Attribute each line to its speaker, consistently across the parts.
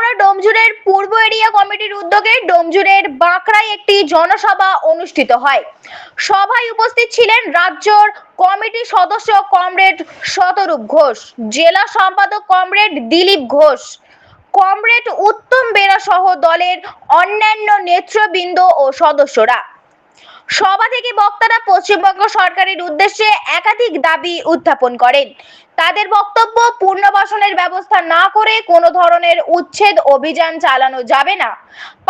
Speaker 1: এছাড়াও ডোমজুড়ের পূর্ব এরিয়া কমিটির উদ্যোগে ডোমজুড়ের বাঁকড়ায় একটি জনসভা অনুষ্ঠিত হয়। সভায় উপস্থিত ছিলেন রাজ্যর কমিটি সদস্য কমরেড শতরূপ ঘোষ, জেলা সম্পাদক কমরেড দিলীপ ঘোষ, কমরেড উত্তম বেরা সহ দলের অন্যান্য নেতৃবৃন্দ ও সদস্যরা। সভা থেকে বক্তারা পশ্চিমবঙ্গ সরকারের উদ্দেশ্যে একাধিক দাবি উত্থাপন করেন। তাদের বক্তব্য, পুনর্বাসনের ব্যবস্থা না করে কোনো ধরনের উচ্ছেদ অভিযান চালানো যাবে না।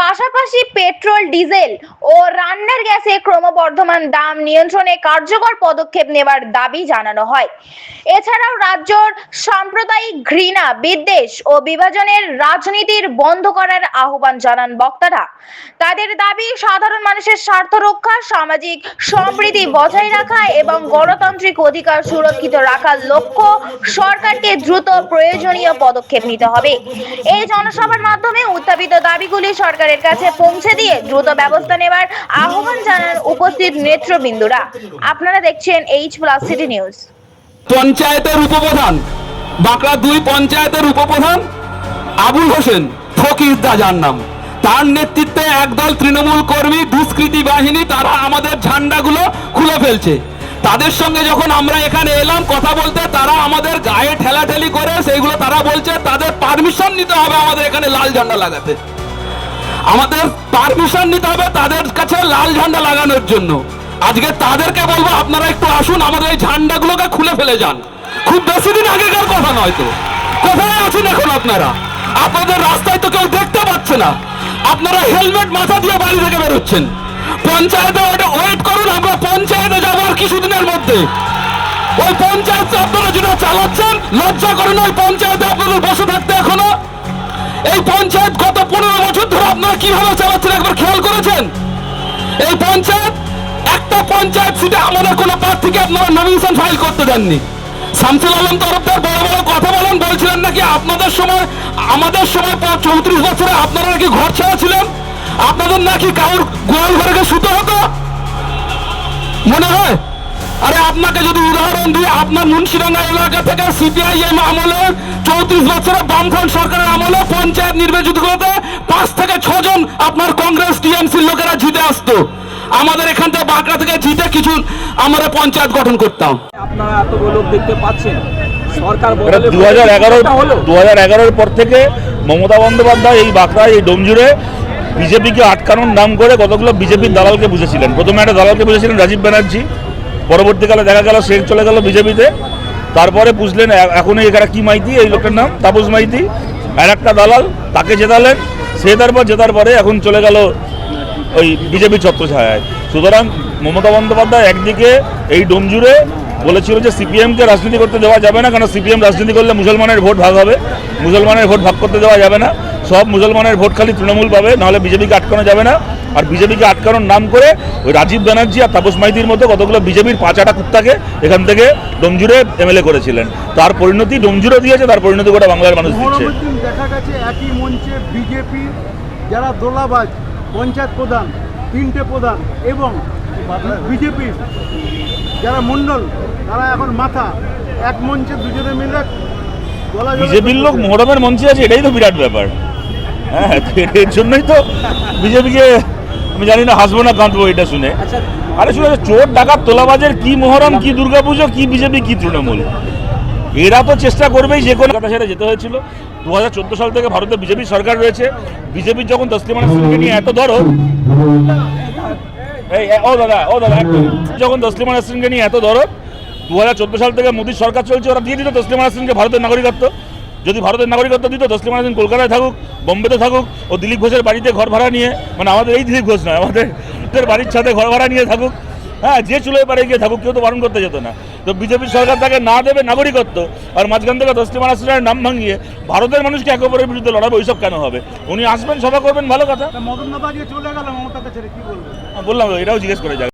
Speaker 1: পাশাপাশি পেট্রোল, ডিজেল ও রান্নার গ্যাসে ক্রমবর্ধমান দাম নিয়ন্ত্রণে কার্যকর পদক্ষেপ নেওয়ার দাবি জানানো হয়। এছাড়াও রাজ্যের সাম্প্রদায়িক ঘৃণা, বিদ্বেষ ও বিভাজনের রাজনীতির বন্ধ করার আহ্বান জানান বক্তারা। তাদের দাবি, সাধারণ মানুষের স্বার্থ রক্ষা, সামাজিক সম্প্রীতি বজায় রাখা এবং গণতান্ত্রিক অধিকার সুরক্ষিত রাখার লক্ষ্য সরকারকে দ্রুত প্রয়োজনীয় পদক্ষেপ নিতে হবে। এই জনসভার মাধ্যমে উত্থাপিত দাবিগুলি সরকারের কাছে পৌঁছে দিয়ে দ্রুত ব্যবস্থা নেওয়ার আহ্বান জানান উপস্থিত নেতৃবৃন্দরা। আপনারা দেখছেন H+ সিটি নিউজ।
Speaker 2: পঞ্চায়েতের উপপ্রধান, বাঁকড়া 2 পঞ্চায়েতের উপপ্রধান আবুল হোসেন ফকির যার নাম, তার নেতৃত্বে একদল তৃণমূল কর্মী, দুষ্কৃতী বাহিনী, তারা আমাদের ঝান্ডাগুলো খুলে ফেলছে। তাদের সঙ্গে যখন আমরা এখানে এলাম কথা বলতে, তারা আমাদের গায়ে ঠেলাঠেলি করে সেইগুলো তারা বলছে তাদের পারমিশন নিতে হবে আমাদের এখানে লাল ঝান্ডা লাগাতে। আমাদের পারমিশন নিতে হবে তাদের কাছে লাল ঝান্ডা লাগানোর জন্য। আজকে তাদেরকে বলবো, আপনারা একটু আসুন, আমাদের এই ঝান্ডাগুলোকে খুলে ফেলে যান। খুব বেশি দিন আগেকার কথা নয় তো। কোথায় আছেন এখন আপনারা? আপনাদের রাস্তায় তো কেউ দেখতে পাচ্ছে না। আপনারা হেলমেট মাথা দিয়ে বাড়ি থেকে বেরোচ্ছেন। পঞ্চায়েতে ওয়েট করুন, আমরা পঞ্চায়েতে যাবো আর কিছুদিনের মধ্যে। ওই পঞ্চায়েত আপনারা যেটা চালাচ্ছেন, লজ্জা করেন ওই পঞ্চায়েতে আপনাদের বসে থাকতে এখনো। এই পঞ্চায়েত গত 15 বছর ধরে আপনারা কিভাবে চালাচ্ছেন একবার খেয়াল করেছেন? এই পঞ্চায়েত, একটা পঞ্চায়েত সিটে আমাদের কোনো প্রার্থীকে আপনারা নমিনেশন ফাইল করতে দেননি। শামসুল আলম তরফদার বড় বড় কথা বলেন, বলছিলেন নাকি আপনাদের সময়, আমাদের সময় 34 বছরে আপনারা নাকি ঘর ছাড়া ছিলেন, আপনাদের নাকি কারোর গোয়াল ঘরে শুতে হতো মনে হয়। আরে আপনাকে যদি উদাহরণ দিই, আপনার মুন্সিডাঙ্গা এলাকা থেকে সিপিআইএম আমলে 34 বছরে বামফ্রন্ট সরকারের আমলে পঞ্চায়েত নির্বাচিত করতে 5 থেকে 6 জন আপনার কংগ্রেস টিএমসির লোকেরা জিতে আসতো। আমাদের এখান থেকে বাঁকড়া থেকে জিতে কিছু আমরা পঞ্চায়েত গঠন করতাম।
Speaker 3: আপনারা এতগুলো লোক দেখতে পাচ্ছেন, সরকার
Speaker 4: 2011 পর থেকে মমতা বন্দ্যোপাধ্যায় এই বাঁকড়ায়, এই ডোমজুড়ে বিজেপিকে আটকানোর নাম করে কতগুলো বিজেপির দালালকে বুঝেছিলেন। প্রথমে একটা দালালকে বুঝেছিলেন রাজীব ব্যানার্জি, পরবর্তীকালে দেখা গেল সে চলে গেল বিজেপিতে। তারপরে বুঝলেন এখন এখানে কি মাইতি, এই লোকটার নাম তাপস মাইতি, আর একটা দালাল, তাকে জেতালেন। সে তারপর জেতার পরে এখন চলে গেল ওই বিজেপি ছত্রছায়ায়। সুতরাং মমতা বন্দ্যোপাধ্যায় একদিকে এই ডোমজুড়ে বলেছিল যে সিপিএমকে রাজনীতি করতে দেওয়া যাবে না, কারণ সিপিএম রাজনীতি করলে মুসলমানের ভোট ভাগ হবে, মুসলমানের ভোট ভাগ করতে দেওয়া যাবে না, সব মুসলমানের ভোট খালি তৃণমূল পাবে, নাহলে বিজেপিকে আটকানো যাবে না। আর বিজেপিকে আটকানোর নাম করে ওই রাজীব ব্যানার্জি আর তাপস মাইতির মতো কতগুলো বিজেপির 5-8 কুত্তাকে এখান থেকে ডোমজুড়ে এমএলএ করেছিলেন। তার পরিণতি ডোমজুড়ে দিয়েছে, তার পরিণতি গোটা বাংলার মানুষ দিচ্ছে।
Speaker 5: দেখা গেছে একই মঞ্চে বিজেপি যারা দোলাবাজ পঞ্চায়েত প্রধান, 3টে প্রধান এবং বিজেপির যারা মণ্ডল, তারা এখন মাথা এক মঞ্চে দুজনে মিলে
Speaker 4: বিজেপির লোক মহরমের মঞ্চে আছে, এটাই তো বিরাট ব্যাপার। হ্যাঁ, এর জন্যই তো বিজেপিকে আমি জানি না হাসবো না কাঁদবো এটা শুনে। আরে শুনে, চোর ডাকাত তোলাবাজের কি মহরম, কি দুর্গাপুজো, কি বিজেপি, কি তৃণমূল, এরা তো চেষ্টা করবেই যে কোনো কথা সেটা যেতে হয়েছিল। 2014 সাল থেকে ভারতে বিজেপি সরকার রয়েছে। বিজেপির যখন তসলিমা নাসরিনকে নিয়ে এত দরদ, যখন তসলিমা নাসরিনকে নিয়ে এত দরদ, 2014 সাল থেকে মোদী সরকার চলছে, ওরা দিয়ে দিত তসলিমা নাসরিনকে ভারতের নাগরিকত্ব। যদি ভারতের নাগরিকত্ব দিত, তসলিমা নাসরিন কলকাতায় থাকুক, বোম্বেতে থাকুক, ও দিলীপ ঘোষের বাড়িতে ঘর ভাড়া নিয়ে, মানে আমাদের এই দিলীপ ঘোষ নয়, আমাদের বাড়ির সাথে ঘর ভাড়া নিয়ে থাকুক, হ্যাঁ, যে চুলোয় পারে গিয়ে থাকুক, কেউ তো বারণ করতে যেত না। তো বিজেপির সরকার তাকে না দেবে নাগরিকত্ব, আর মাঝখান থেকে তসলিমা নাসরিনের নাম ভাঙিয়ে ভারতের মানুষকে একে অপরের বিরুদ্ধে লড়াবে, ওইসব কেন হবে? উনি আসবেন, সভা করবেন, ভালো কথা।
Speaker 5: মদনদা চলে গেল মমতাকে ছেড়ে, কি বলবো?
Speaker 4: বললাম, এটাও জিজ্ঞেস করে যাবে।